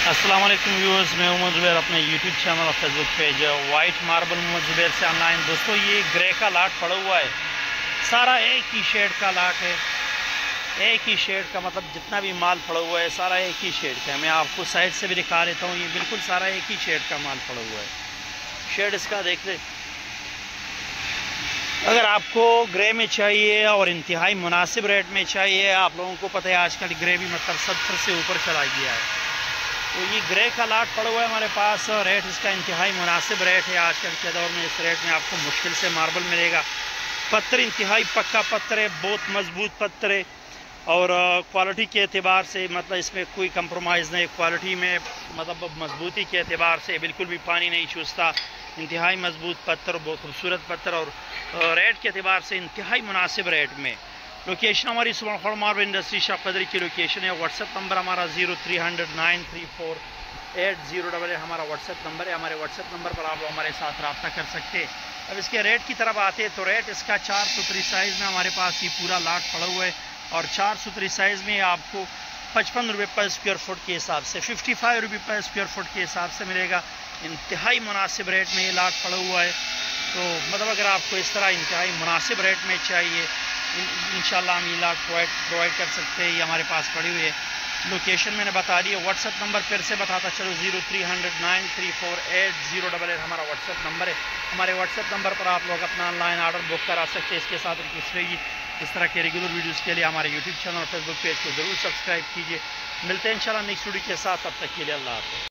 अस्सलाम वालेकुम व्यूअर्स, मैं मोहम्मद ज़ुबैर अपने यूट्यूब चैनल और Facebook page white marble Mohammad Zubair से ऑनलाइन। दोस्तों, ये ग्रे का लाट पड़ा हुआ है, सारा एक ही शेड का लाट है। एक ही शेड का मतलब जितना भी माल पड़ा हुआ है सारा एक ही शेड का है। मैं आपको साइड से भी दिखा देता हूँ, ये बिल्कुल सारा एक ही शेड का माल पड़ा हुआ है। शेड इसका देख ले। अगर आपको ग्रे में चाहिए और इंतहाई मुनासिब रेट में चाहिए, आप लोगों को पता है आजकल ग्रे भी मतलब 70 से ऊपर चला गया है, तो ये ग्रे का लाट पड़ा हुआ है हमारे पास। रेट इसका इंतहाई मुनासिब रेट है आजकल के दौर में। इस रेट में आपको मुश्किल से मार्बल मिलेगा। पत्थर इंतहाई पक्का पत्थर है, बहुत मजबूत पत्थर है और क्वालिटी के अतबार से मतलब इसमें कोई कंप्रोमाइज़ नहीं। क्वालिटी में मतलब मजबूती के अतबार से बिल्कुल भी पानी नहीं चूसता। इंतहाई मजबूत पत्थर, बहुत खूबसूरत पत्थर और रेट के अतबार से इंतहाई मुनासिब रेट में। लोकेशन हमारी सुबह मार्बल इंडस्ट्री शाह कदरी की लोकेशन है। व्हाट्सएप नंबर हमारा 0300 934 8088 हमारा व्हाट्सएप नंबर है। हमारे व्हाट्सएप नंबर पर आप लोग हमारे साथ रब्ता कर सकते हैं। अब इसके रेट की तरफ आते हैं तो रेट इसका 4 सूत्री साइज़ में हमारे पास ये पूरा लाट पड़ा हुआ है और 4 सूत्री साइज़ में आपको 55 रुपये पर स्क्वायर फुट के हिसाब से 55 रुपये पर स्क्वायर फुट के हिसाब से मिलेगा। इंतहाई मुनासिब रेट में ये लाट पड़ा हुआ है। तो मतलब अगर आपको इस तरह इंतहाई मुनासिब रेट में चाहिए, इंशाल्लाह हम ये लाट प्रोवाइड कर सकते हैं। ये हमारे पास पड़ी हुई है। लोकेशन मैंने बता दी है। व्हाट्सएप नंबर फिर से बताता चलो, 0300 934 8088 हमारा व्हाट्सएप नंबर है। हमारे व्हाट्सएप नंबर पर आप लोग अपना ऑनलाइन आर्डर बुक करा सकते हैं। इसके साथ इस तरह के रेगुलर वीडियोज़ के लिए हमारे यूट्यूब चैनल और फेसबुक पेज को ज़रूर सब्सक्राइब कीजिए। मिलते हैं इंशाल्लाह नेक्स्ट वीडियो के साथ। तब तक के लिए अल्लाह हाफ़िज़।